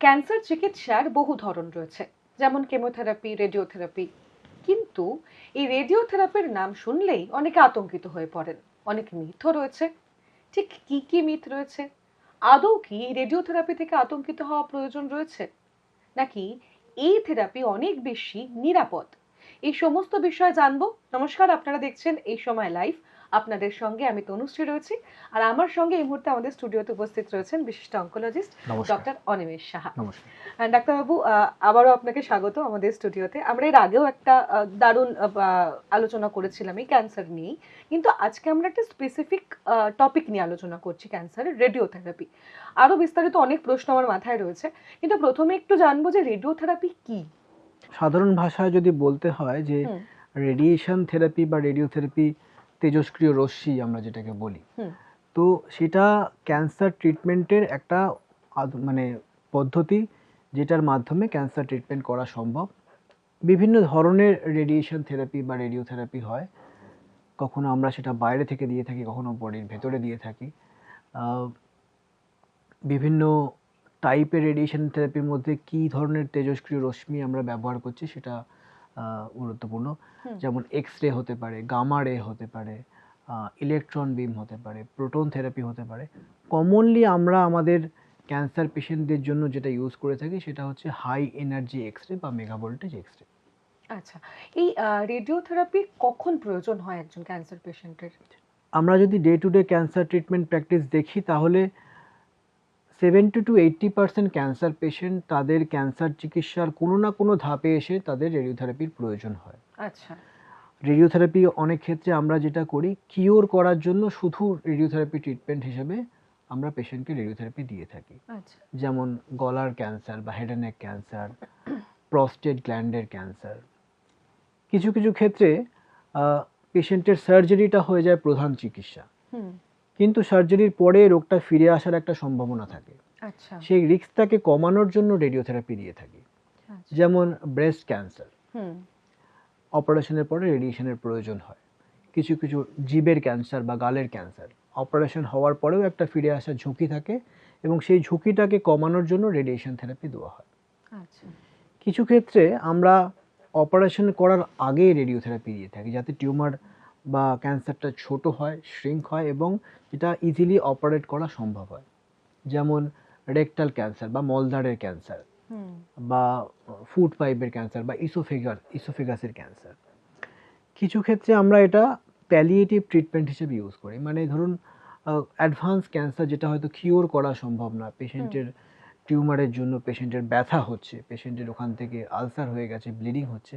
Cancer চিকিৎসার বহু ধরন রয়েছে, যেমন কেমোথেরাপি, রেডিওথেরাপি। কিন্তু এই রেডিওথেরাপির নাম শুনলেই অনেকে আতঙ্কিত হয়ে পড়েন। অনেক মিথও রয়েছে। ঠিক কি কি মিথ রয়েছে? আদৌ কি এই রেডিওথেরাপি থেকে আতঙ্কিত হওয়া প্রয়োজন রয়েছে, নাকি এই থেরাপি অনেক বেশি নিরাপদ? এই সমস্ত বিষয় জানবো। নমস্কার, আপনারা দেখছেন এই সময় লাইভ। আপনাদের সঙ্গে আমি তনুশ্রী রয়েছি। আর আমার সঙ্গে এই মুহূর্তে আমাদের স্টুডিওতে উপস্থিত রয়েছেন বিশিষ্ট অঙ্কোলজিস্ট নমস্কার। ডক্টর অনিমেষ সাহা। নমস্কার। ডাক্তারবাবু, আবারও আপনাকে স্বাগত আমাদের স্টুডিওতে। আমরা এর আগেও একটা দারুণ আলোচনা করেছিলাম এই ক্যান্সার নিয়েই, কিন্তু আজকে আমরা একটা স্পেসিফিক টপিক নিয়ে আলোচনা করছি, ক্যান্সারের রেডিওথেরাপি। আরো বিস্তারিত অনেক প্রশ্ন আমার মাথায় রয়েছে, কিন্তু প্রথমে একটু জানবো যে রেডিওথেরাপি কি। সাধারণ ভাষায় যদি বলতে হয় যে রেডিয়েশন থেরাপি বা রেডিওথেরাপি, তেজস্ক্রিয় রশ্মি আমরা যেটাকে বলি, তো সেটা ক্যান্সার ট্রিটমেন্টের একটা মানে পদ্ধতি, যেটার মাধ্যমে ক্যান্সার ট্রিটমেন্ট করা সম্ভব। বিভিন্ন ধরনের রেডিয়েশন থেরাপি বা রেডিওথেরাপি হয়। কখনো আমরা সেটা বাইরে থেকে দিয়ে থাকি, কখনো বডির ভেতরে দিয়ে থাকি। বিভিন্ন টাইপের রেডিয়েশন থেরাপির মধ্যে কী ধরনের তেজস্ক্রিয় রশ্মি আমরা ব্যবহার করছি সেটা গুরুত্বপূর্ণ। যেমন এক্স রে হতে পারে, গামা রে হতে পারে, ইলেকট্রন বিম হতে পারে, প্রোটন থেরাপি হতে পারে। কমনলি আমরা আমাদের ক্যান্সার পেশেন্টদের জন্য যেটা ইউজ করে থাকি সেটা হচ্ছে হাই এনার্জি এক্স রে বা মেগা ভোল্টেজ এক্স রে। আচ্ছা, এই রেডিওথেরাপি কখন প্রয়োজন হয় একজন ক্যান্সার পেশেন্টের? আমরা যদি day to day cancer treatment practice দেখি, তাহলে 70-80% ক্যান্সার পেশেন্ট তাদের ক্যান্সার চিকিৎসার কোনো না কোনো ধাপে এসে তাদের রেডিওথেরাপির প্রয়োজন হয়। আচ্ছা। রেডিওথেরাপি অনেক ক্ষেত্রে আমরা যেটা করি, কিওর করার জন্য শুধু রেডিওথেরাপি ট্রিটমেন্ট হিসেবে আমরা পেশেন্টকে রেডিওথেরাপি দিয়ে থাকি। আচ্ছা। যেমন গলার ক্যান্সার বা head and neck cancer, prostate গ্ল্যান্ডের ক্যান্সার। কিছু কিছু ক্ষেত্রে পেশেন্টের সার্জারিটা হয়ে যায় প্রধান চিকিৎসা, কিন্তু সার্জারির পরে রোগটা ফিরে আসার একটা সম্ভাবনা থাকে। আচ্ছা। সেই রিস্কটাকে কমানোর জন্য রেডিওথেরাপি দিয়ে থাকি। যেমন ব্রেস্ট ক্যান্সার, অপারেশনের পরে রেডিয়েশনের প্রয়োজন হয়। কিছু কিছু জিভের ক্যান্সার বা গালের ক্যান্সার, অপারেশন হওয়ার পরেও একটা ফিরে আসার ঝুঁকি থাকে, এবং সেই ঝুঁকিটাকে কমানোর জন্য রেডিয়েশন থেরাপি দেওয়া হয়। আচ্ছা। কিছু ক্ষেত্রে আমরা অপারেশন করার আগে রেডিওথেরাপি দিয়ে থাকি, যাতে টিউমার বা ক্যান্সারটা ছোট হয়, শ্রিঙ্ক হয়, এবং যেটা ইজিলি অপারেট করা সম্ভব হয়। যেমন রেকটাল ক্যান্সার বা মলদ্বারের ক্যান্সার, বা ফুড পাইপের ক্যান্সার বা ইসোফেগাসের ক্যান্সার। কিছু ক্ষেত্রে আমরা এটা প্যালিয়েটিভ ট্রিটমেন্ট হিসেবে ইউজ করি। মানে ধরুন অ্যাডভান্স ক্যান্সার যেটা হয়তো কিওর করা সম্ভব না, পেশেন্টের টিউমারের জন্য পেশেন্টের ব্যথা হচ্ছে, পেশেন্টের ওখান থেকে আলসার হয়ে গেছে, ব্লিডিং হচ্ছে,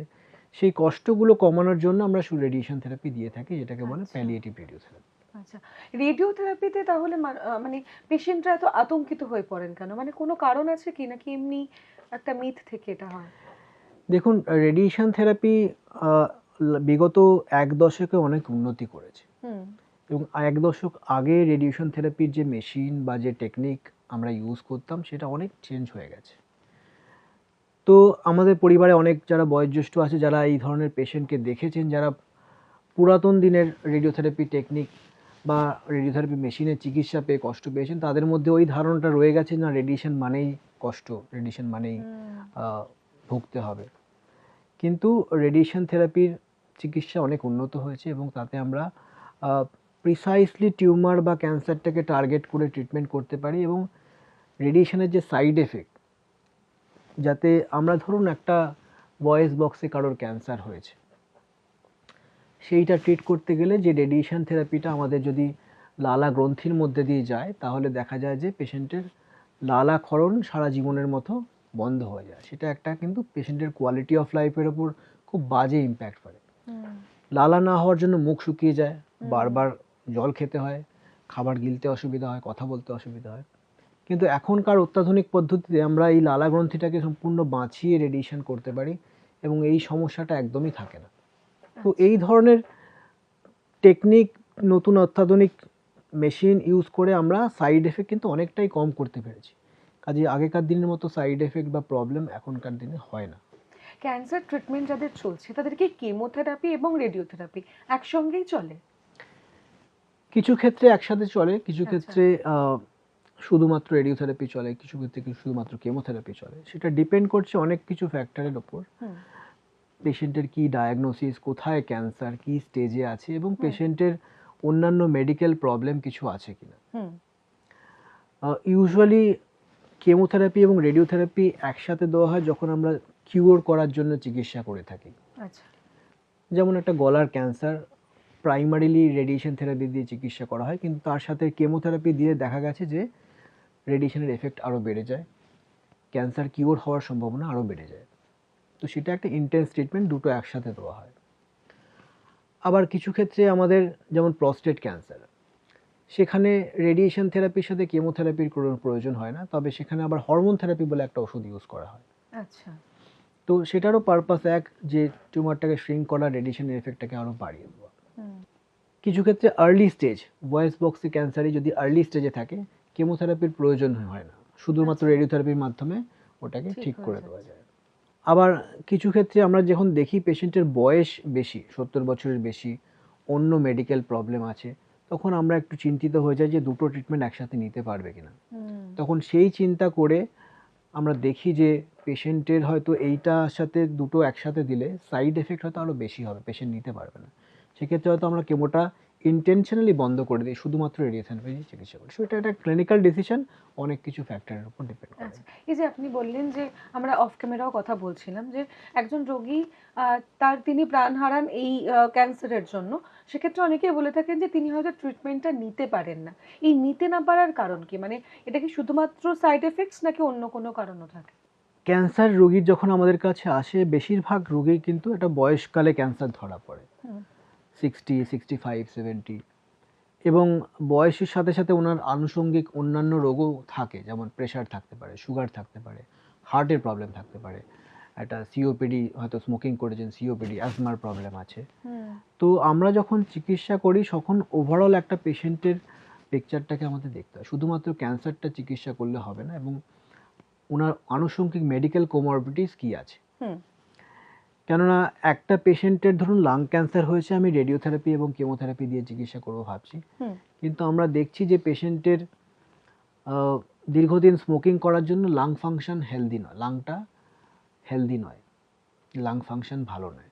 সেই কষ্টগুলো কমানোর জন্য আমরা রেডিয়েশন থেরাপি দিয়ে থাকি, যেটাকে বলে প্যালিয়েটিভ রেডিওথেরাপি। আচ্ছা, রেডিওথেরাপিতে তাহলে মানে পেশেন্টরা এত আতঙ্কিত হয়ে পড়েন কেন? মানে কোনো কারণ আছে কি, নাকি এমনি একটা মিথ থেকে এটা হয়? দেখুন, রেডিয়েশন থেরাপি বিগত 1 দশকে অনেক উন্নতি করেছে, এবং 1 দশক আগে রেডিয়েশন থেরাপির যে মেশিন বা যে টেকনিক আমরা ইউজ করতাম সেটা অনেক চেঞ্জ হয়ে গেছে। তো আমাদের পরিবারে অনেক যারা বয়োজ্যেষ্ঠ আছে, যারা এই ধরনের পেশেন্টকে দেখেছেন, যারা পুরাতন দিনের রেডিওথেরাপি টেকনিক বা রেডিওথেরাপি মেশিনের চিকিৎসা পেয়ে কষ্ট পেয়েছেন, তাদের মধ্যে ওই ধারণাটা রয়ে গেছে, না রেডিয়েশন মানেই কষ্ট, রেডিয়েশন মানেই ভুগতে হবে। কিন্তু রেডিয়েশন থেরাপির চিকিৎসা অনেক উন্নত হয়েছে, এবং তাতে আমরা প্রিসাইসলি টিউমার বা ক্যান্সারটাকে টার্গেট করে ট্রিটমেন্ট করতে পারি, এবং রেডিয়েশনের যে সাইড এফেক্ট, যাতে আমরা ধরুন একটা ভয়েস বক্সে কারোর ক্যান্সার হয়েছে, সেইটা ট্রিট করতে গেলে যে রেডিয়েশন থেরাপিটা আমাদের যদি লালা গ্রন্থির মধ্যে দিয়ে যায়, তাহলে দেখা যায় যে পেশেন্টের লালাক্ষরণ সারা জীবনের মতো বন্ধ হয়ে যায়। সেটা একটা কিন্তু পেশেন্টের কোয়ালিটি অফ লাইফের ওপর খুব বাজে ইম্প্যাক্ট পড়ে। লালা না হওয়ার জন্য মুখ শুকিয়ে যায়, বারবার জল খেতে হয়, খাবার গিলতে অসুবিধা হয়, কথা বলতে অসুবিধা হয়। কিন্তু এখনকার অত্যাধুনিক পদ্ধতিতে আমরা এই লালা গ্রন্থিটাকে সম্পূর্ণ বাঁচিয়ে রেডিয়েশন করতে পারি, এবং এই সমস্যাটা একদমই থাকে না। তো এই ধরনের টেকনিক, নতুন অত্যাধুনিক মেশিন ইউজ করে আমরা সাইড এফেক্ট কিন্তু অনেকটাই কম করতে পেরেছি। কাজে আগেকার দিনের মতো সাইড এফেক্ট বা প্রবলেম এখনকার দিনে হয় না। ক্যান্সার ট্রিটমেন্ট যাদের চলছে তাদের কি কেমোথেরাপি এবং রেডিওথেরাপি একসঙ্গেই চলে? কিছু ক্ষেত্রে একসাথে চলে, কিছু ক্ষেত্রে শুধুমাত্র রেডিওথেরাপি চলে, কিছু ক্ষেত্রে শুধুমাত্র কেমোথেরাপি চলে, সেটা ডিপেন্ড করছে অনেক কিছু ফ্যাক্টরের ওপর। পেশেন্টের কি ডায়াগনোসিস, কোথায় ক্যান্সার, কি স্টেজে আছে, এবং পেশেন্টের অন্যান্য মেডিকেল প্রবলেম কিছু আছে কিনা। ইউজুয়ালি কেমোথেরাপি এবং রেডিওথেরাপি একসাথে দেওয়া হয় যখন আমরা কিউর করার জন্য চিকিৎসা করে থাকি। আচ্ছা। যেমন একটা গলার ক্যান্সার, প্রাইমারিলি রেডিয়েশন থেরাপি দিয়ে চিকিৎসা করা হয়, কিন্তু তার সাথে কেমোথেরাপি দিয়ে দেখা গেছে যে রেডিয়েশনের এফেক্ট আরও বেড়ে যায়, ক্যান্সার কিওর হওয়ার সম্ভাবনা আরও বেড়ে যায়। তো সেটা একটা ইন্টেন্স ট্রিটমেন্ট, দুটো একসাথে দেওয়া হয়। আবার কিছু ক্ষেত্রে আমাদের যেমন প্রস্টেট ক্যান্সার, সেখানে রেডিয়েশন থেরাপির সাথে কেমোথেরাপির কোনো প্রয়োজন হয় না, তবে সেখানে আবার হরমোন থেরাপি বলে একটা ওষুধ ইউজ করা হয়। আচ্ছা। তো সেটারও পারপাস এক, যে টিউমারটাকে শ্রিঙ্ক করা, রেডিয়েশনের এফেক্টটাকে আরও বাড়িয়ে দেওয়া। কিছু ক্ষেত্রে আর্লি স্টেজ ভয়েস বক্সে ক্যান্সারই যদি আর্লি স্টেজে থাকে, কেমোথেরাপির প্রয়োজন হয় না, শুধুমাত্র রেডিওথেরাপির মাধ্যমে ওটাকে ঠিক করে দেওয়া যায়। আবার কিছু ক্ষেত্রে আমরা যখন দেখি পেশেন্টের বয়স বেশি, 70 বছরের বেশি, অন্য মেডিকেল প্রবলেম আছে, তখন আমরা একটু চিন্তিত হয়ে যাই যে দুটো ট্রিটমেন্ট একসাথে নিতে পারবে কিনা। তখন সেই চিন্তা করে আমরা দেখি যে পেশেন্টের হয়তো এইটার সাথে দুটো একসাথে দিলে সাইড এফেক্ট হয়তো আরও বেশি হবে, পেশেন্ট নিতে পারবে না। সেক্ষেত্রে হয়তো আমরা কেমোটা ইন্টেনশনালি বন্ধ করে দিই, শুধুমাত্র রেডিয়েথেরাপি দিয়ে চিকিৎসা করি। সো এটা একটা ক্লিনিক্যাল ডিসিশন, অনেক কিছু ফ্যাক্টরের উপর ডিপেন্ড করে। আচ্ছা, এই যে আপনি বললেন যে আমরা অফ ক্যামেরাও কথা বলছিলাম যে একজন রোগী তিনি প্রাণ হারান এই ক্যান্সারের জন্য, সেক্ষেত্রে অনেকেই বলে থাকেন যে তিনি হয়তো ট্রিটমেন্টটা নিতে পারেন না। এই নিতে না পারার কারণ কি? মানে এটা কি শুধুমাত্র সাইড এফেক্টস নাকি অন্য কোনো কারণও থাকে? ক্যান্সার রোগী যখন আমাদের কাছে আসে, বেশিরভাগ রোগী কিন্তু একটা বয়সকালে ক্যান্সার ধরা পড়ে, 60, 65, 70, এবং বয়সের সাথে সাথে ওনার আনুষঙ্গিক অন্যান্য রোগও থাকে, যেমন প্রেশার থাকতে পারে, সুগার থাকতে পারে, হার্টের প্রবলেম থাকতে পারে, একটা সিওপিডি, হয়তো স্মোকিং করেছেন, সিওপিডি, অ্যাজমার প্রবলেম আছে। তো আমরা যখন চিকিৎসা করি তখন ওভারঅল একটা পেশেন্টের পিকচারটাকে আমাদের দেখতে হয়, শুধুমাত্র ক্যান্সারটা চিকিৎসা করলে হবে না, এবং ওনার আনুষঙ্গিক মেডিকেল কোমরবিডিটিস কি আছে। কেননা একটা পেশেন্টের ধরুন লাং ক্যান্সার হয়েছে, আমি রেডিওথেরাপি এবং কেমোথেরাপি দিয়ে চিকিৎসা করবো ভাবছি, কিন্তু আমরা দেখছি যে পেশেন্টের দীর্ঘদিন স্মোকিং করার জন্য লাং ফাংশন হেলদি নয়, লাংটা হেলদি নয়, লাং ফাংশন ভালো নয়।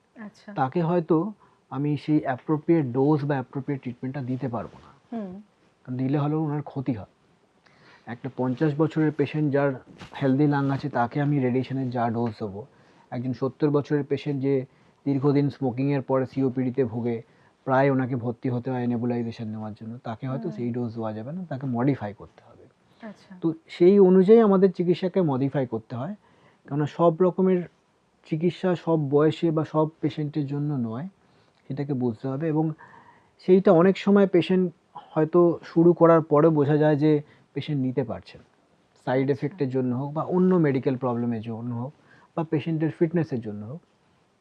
তাকে হয়তো আমি সেই অ্যাপ্রোপ্রিয়েট ডোজ বা অ্যাপ্রোপ্রিয়েট ট্রিটমেন্টটা দিতে পারবো না, দিলে হলেও ওনার ক্ষতি হয়। একটা 50 বছরের পেশেন্ট যার হেলদি লাং আছে, তাকে আমি রেডিয়েশনের যা ডোজ দেবো, একজন 70 বছরের পেশেন্ট যে দীর্ঘদিন স্মোকিংয়ের পরে সিওপিডিতে ভুগে, প্রায় ওনাকে ভর্তি হতে হয় নেবুলাইজেশন নেওয়ার জন্য, তাকে হয়তো সেই ডোজ দেওয়া যাবে না, তাকে মডিফাই করতে হবে। তো সেই অনুযায়ী আমাদের চিকিৎসাকে মডিফাই করতে হয়, কেননা সব রকমের চিকিৎসা সব বয়সে বা সব পেশেন্টের জন্য নয়, সেটাকে বুঝতে হবে। এবং সেইটা অনেক সময় পেশেন্ট হয়তো শুরু করার পরে বোঝা যায় যে পেশেন্ট নিতে পারছেন, সাইড এফেক্টের জন্য হোক বা অন্য মেডিকেল প্রবলেমের জন্য হোক বা পেশেন্টের ফিটনেসের জন্য হোক।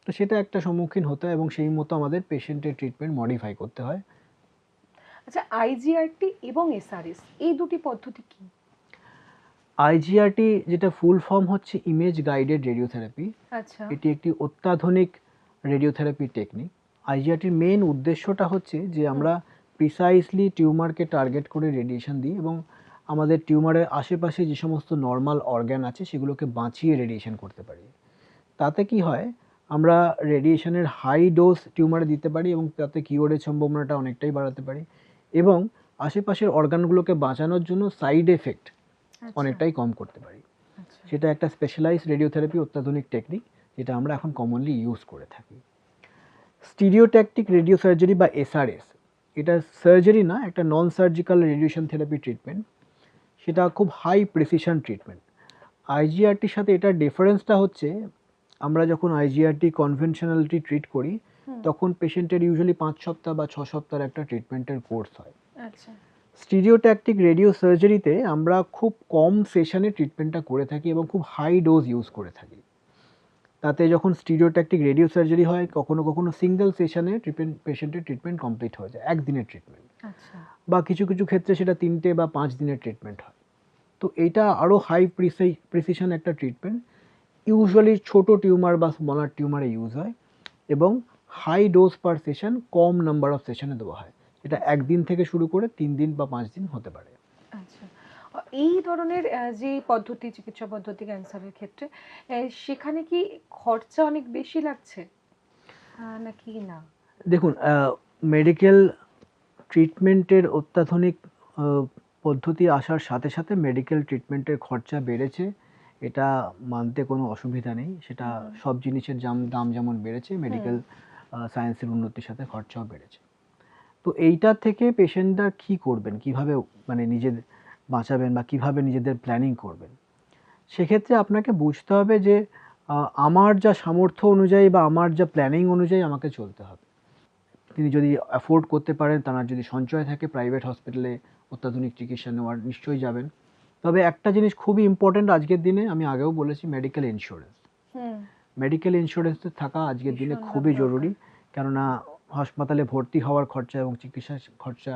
তো সেটা একটা সম্মুখীন হতে হয় এবং সেই মতো আমাদের পেশেন্টের ট্রিটমেন্ট মডিফাই করতে হয়। আচ্ছা, আইজিআরটি এবং এসআরএস, এই দুটি পদ্ধতি কি? আইজিআরটি যেটা ফুল ফর্ম হচ্ছে ইমেজ গাইডেড রেডিওথেরাপি। আচ্ছা। এটি একটি অত্যাধুনিক রেডিওথেরাপি টেকনিক। আইজিআরটির মেন উদ্দেশ্যটা হচ্ছে যে আমরা প্রিসাইসলি টিউমারকে টার্গেট করে রেডিয়েশন দিই এবং আমাদের টিউমারের আশেপাশে যে সমস্ত নর্মাল অর্গ্যান আছে সেগুলোকে বাঁচিয়ে রেডিয়েশন করতে পারি। তাতে কি হয়, আমরা রেডিয়েশনের হাই ডোজ টিউমারে দিতে পারি এবং তাতে কিওরের সম্ভাবনাটা অনেকটাই বাড়াতে পারি, এবং আশেপাশের অর্গানগুলোকে বাঁচানোর জন্য সাইড এফেক্ট অনেকটাই কম করতে পারি। সেটা একটা স্পেশালাইজড রেডিওথেরাপি, অত্যাধুনিক টেকনিক, যেটা আমরা এখন কমনলি ইউজ করে থাকি। স্টিরিওট্যাকটিক রেডিও সার্জারি বা এসআরএস, এটা সার্জারি না, একটা non surgical radiation therapy treatment, সেটা খুব হাই প্রিসিশন ট্রিটমেন্ট। আইজিআরটির সাথে এটার ডিফারেন্সটা হচ্ছে, আমরা যখন আইজিআরটি কনভেনশনালিটি ট্রিট করি তখন পেশেন্টের ইউজুয়ালি 5 সপ্তাহ বা 6 সপ্তাহের একটা ট্রিটমেন্টের কোর্স হয়। স্টিরিওট্যাকটিক রেডিও সার্জারিতে আমরা খুব কম সেশনে ট্রিটমেন্টটা করে থাকি এবং খুব হাই ডোজ ইউজ করে থাকি। তাতে যখন স্টিরিওট্যাকটিক রেডিও সার্জারি হয়, কখনো কখনো সিঙ্গেল সেশনে পেশেন্টের ট্রিটমেন্ট কমপ্লিট হয়ে যায়, একদিনের ট্রিটমেন্ট, বা কিছু কিছু ক্ষেত্রে সেটা 3 বা 5 দিনের ট্রিটমেন্ট হয়। তো এটা আরও হাই প্রিসিশন একটা ট্রিটমেন্ট, ইউজুয়ালি ছোট টিউমার বা স্মলার টিউমারে ইউজ হয় এবং হাই ডোজ পার সেশন কম নাম্বার অফ সেশনে দেওয়া হয়। এটা 1 দিন থেকে শুরু করে 3 দিন বা 5 দিন হতে পারে। আচ্ছা, এই ধরনের যে পদ্ধতি, চিকিৎসা পদ্ধতি ক্যান্সারের ক্ষেত্রে, সেখানে কি খরচা অনেক বেশি লাগছে নাকি না? দেখুন, মেডিকেল ট্রিটমেন্টের অত্যাধুনিক পদ্ধতি আসার সাথে সাথে মেডিকেল ট্রিটমেন্টের খরচা বেড়েছে, এটা মানতে কোনো অসুবিধা নেই। সেটা সব জিনিসের দাম যেমন বেড়েছে, মেডিকেল সায়েন্সের উন্নতির সাথে খরচাও বেড়েছে। তো এইটার থেকে পেশেন্টরা কি করবেন, কিভাবে মানে নিজের বাঁচাবেন বা কিভাবে নিজেদের প্ল্যানিং করবেন, সেক্ষেত্রে আপনাকে বুঝতে হবে যে আমার যা সামর্থ্য অনুযায়ী বা আমার যা প্ল্যানিং অনুযায়ী আমাকে চলতে হবে। তিনি যদি অ্যাফোর্ড করতে পারেন, তার যদি সঞ্চয় থাকে, প্রাইভেট হসপিটালে অত্যাধুনিক চিকিৎসা নেওয়ার নিশ্চয়ই যাবেন। তবে একটা জিনিস খুবই ইম্পর্টেন্ট আজকের দিনে, আমি আগেও বলেছি, মেডিকেল ইন্স্যুরেন্স। মেডিকেল ইন্স্যুরেন্স থাকা আজকের দিনে খুবই জরুরি, কেননা হাসপাতালে ভর্তি হওয়ার খরচা এবং চিকিৎসা খরচা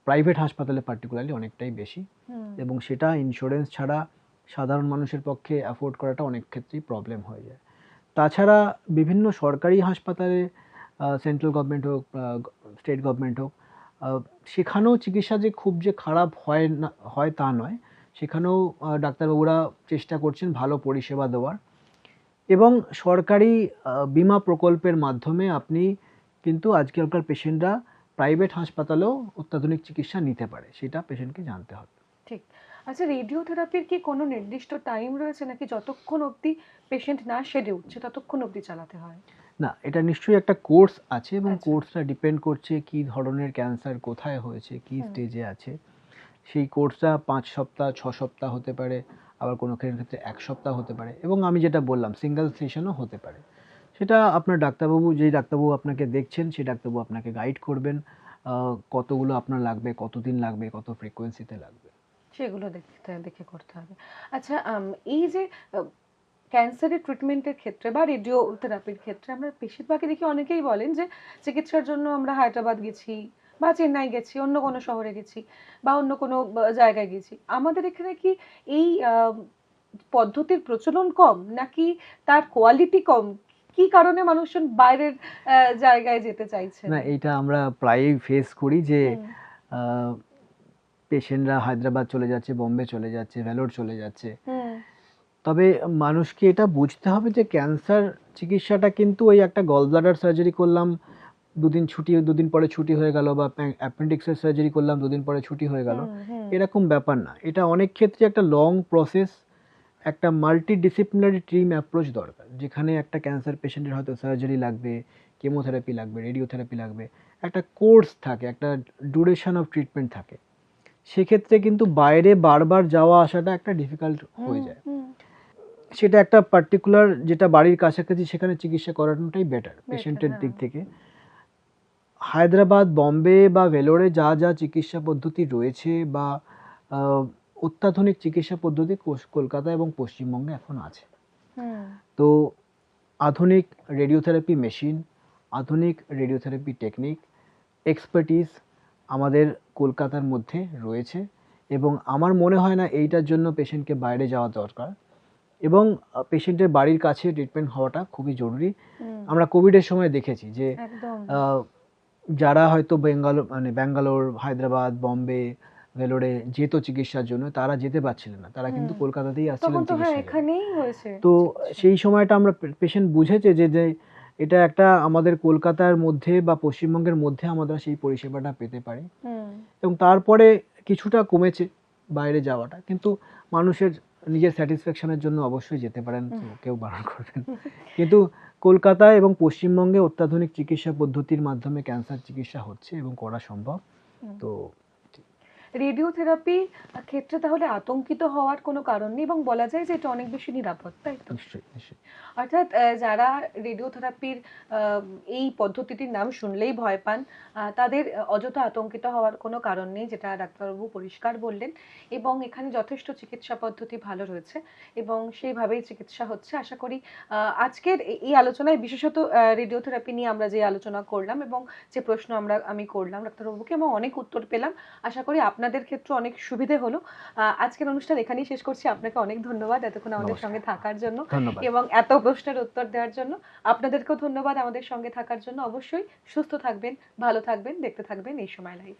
প্রাইভেট হাসপাতালে পার্টিকুলারলি অনেকটাই বেশি, এবং সেটা ইন্স্যুরেন্স ছাড়া সাধারণ মানুষের পক্ষে অ্যাফোর্ড করাটা অনেক ক্ষেত্রেই প্রবলেম হয়ে যায়। তাছাড়া বিভিন্ন সরকারি হাসপাতালে, সেন্ট্রাল গভর্নমেন্ট হোক, স্টেট গভর্নমেন্ট হোক, সেখানেও চিকিৎসা যে খুব যে খারাপ হয় তা নয়। সেখানেও ডাক্তারবাবুরা চেষ্টা করছেন ভালো পরিষেবা দেওয়ার, এবং সরকারি বীমা প্রকল্পের মাধ্যমে আপনি কিন্তু আজকালকার পেশেন্টরা প্রাইভেট হাসপাতালেও অত্যাধুনিক চিকিৎসা নিতে পারে, সেটা পেশেন্টকে জানতে হবে। ঠিক। আচ্ছা, রেডিওথেরাপির কি কোনো নির্দিষ্ট টাইম রয়েছে, নাকি যতক্ষণ অবধি পেশেন্ট না সেরে উঠছে ততক্ষণ অবধি চালাতে হয়? না, এটা নিশ্চয়ই একটা কোর্স আছে, এবং আচ্ছা। কোর্সটা ডিপেন্ড করছে কি ধরনের ক্যান্সার কোথায় হয়েছে, কি স্টেজে আছে। সেই কোর্সটা 5 সপ্তাহ, 6 সপ্তাহ হতে পারে, আবার কোনো ক্ষেত্রে 1 সপ্তাহ হতে পারে, এবং আমি যেটা বললাম সিঙ্গেল সেশনও হতে পারে। সেটা আপনার ডাক্তারবাবু, যেই ডাক্তারবাবু আপনাকে দেখছেন সেই ডাক্তারবাবু আপনাকে গাইড করবেন কতগুলো আপনার লাগবে, কতদিন লাগবে, কত ফ্রিকোয়েন্সিতে লাগবে। সেগুলো দেখে করতে হবে। আচ্ছা, এই যে ক্যান্সারের ট্রিটমেন্টের ক্ষেত্রে বা রেডিওথেরাপির ক্ষেত্রে আমরা বেশিরভাগই দেখি, অনেকেই বলেন যে চিকিৎসার জন্য আমরা হায়দ্রাবাদ গেছি বা চেন্নাই গেছি, অন্য কোনো শহরে গেছি বা অন্য কোনো জায়গায় গেছি। আমাদের এখানে কি এই পদ্ধতির প্রচলন কম, নাকি তার কোয়ালিটি কম? কি কারণে মানুষজন বাইরের জায়গায় যেতে চাইছেন? না, এইটা আমরা প্রায়ই ফেস করি যে পেশেন্টরা হায়দ্রাবাদ চলে যাচ্ছে, বোম্বে চলে যাচ্ছে, ভেলোর চলে যাচ্ছে। তবে মানুষকে এটা বুঝতে হবে যে ক্যান্সার চিকিৎসাটা কিন্তু ওই একটা গল ব্লাডার সার্জারি করলাম, দুদিন পরে ছুটি হয়ে গেল, বা অ্যাপেন্ডিক্সের সার্জারি করলাম, দুদিন পরে ছুটি হয়ে গেল, এরকম ব্যাপার না। এটা অনেক ক্ষেত্রে একটা লং প্রসেস, একটা মাল্টিডিসিপ্লিনারি টিম অ্যাপ্রোচ দরকার, যেখানে একটা ক্যান্সার পেশেন্টের হয়তো সার্জারি লাগবে, কেমোথেরাপি লাগবে, রেডিওথেরাপি লাগবে, একটা কোর্স থাকে, একটা ডিউরেশন অফ ট্রিটমেন্ট থাকে। সেক্ষেত্রে কিন্তু বাইরে বারবার যাওয়া আসাটা একটা ডিফিকাল্ট হয়ে যায়। সেটা একটা পার্টিকুলার, যেটা বাড়ির কাছাকাছি, সেখানে চিকিৎসা করানোটাই বেটার পেশেন্টের দিক থেকে। হায়দ্রাবাদ, বম্বে বা ভেলোরে যা যা চিকিৎসা পদ্ধতি রয়েছে বা অত্যাধুনিক চিকিৎসা পদ্ধতি কলকাতা এবং পশ্চিমবঙ্গে এখন আছে। তো আধুনিক রেডিওথেরাপি মেশিন, আধুনিক রেডিওথেরাপি টেকনিক, এক্সপার্টিস আমাদের কলকাতার মধ্যে রয়েছে, এবং আমার মনে হয় না এইটার জন্য পেশেন্টকে বাইরে যাওয়া দরকার, এবং পেশেন্টের বাড়ির কাছে ট্রিটমেন্ট হওয়াটা খুবই জরুরি। আমরা কোভিডের সময় দেখেছি যে যারা হয়তো ব্যাঙ্গালোর, হায়দ্রাবাদ, বম্বে, ভেলোরে যেত চিকিৎসার জন্য, তারা যেতে পারছিলেন না, তারা কিন্তু কলকাতাতেই আসছিলেন চিকিৎসা। তো সেই সময়টা আমরা পেশেন্ট বুঝেছে যে এটা একটা আমাদের কলকাতার মধ্যে বা পশ্চিমবঙ্গের মধ্যে আমরা সেই পরিষেবাটা পেতে পারি, এবং তারপরে কিছুটা কমেছে বাইরে যাওয়াটা, কিন্তু মানুষের নিজের স্যাটিসফ্যাকশনের জন্য অবশ্যই যেতে পারেন, কেউ বারণ করবেন। কিন্তু কলকাতায় এবং পশ্চিমবঙ্গে অত্যাধুনিক চিকিৎসা পদ্ধতির মাধ্যমে ক্যান্সার চিকিৎসা হচ্ছে এবং করা সম্ভব। তো রেডিওথেরাপি ক্ষেত্রে তাহলে আতঙ্কিত হওয়ার কোনো কারণ নেই, এবং বলা যায় যে এটা অনেক বেশি নিরাপদ, তাই তো? নিশ্চয়ই, নিশ্চয়ই। অর্থাৎ যারা রেডিওথেরাপির এই পদ্ধতিটির নাম শুনলেই ভয় পান, তাদের অযথা আতঙ্কিত হওয়ার কোনো কারণ নেই, যেটা ডাক্তারবাবু পরিষ্কার বললেন। এবং এখানে যথেষ্ট চিকিৎসা পদ্ধতি ভালো রয়েছে এবং সেইভাবেই চিকিৎসা হচ্ছে। আশা করি আজকের এই আলোচনায় বিশেষত রেডিওথেরাপি নিয়ে আমরা যে আলোচনা করলাম এবং যে প্রশ্ন আমি করলাম ডাক্তারবাবুকে, এবং অনেক উত্তর পেলাম। আশা করি আপনাদের ক্ষেত্রে অনেক সুবিধে হলো। আজকের অনুষ্ঠান এখানেই শেষ করছি। আপনাকে অনেক ধন্যবাদ এতক্ষণ আমাদের সঙ্গে থাকার জন্য এবং এত প্রশ্নের উত্তর দেওয়ার জন্য। আপনাদেরকেও ধন্যবাদ আমাদের সঙ্গে থাকার জন্য। অবশ্যই সুস্থ থাকবেন, ভালো থাকবেন, দেখতে থাকবেন এই সময় লাইভ।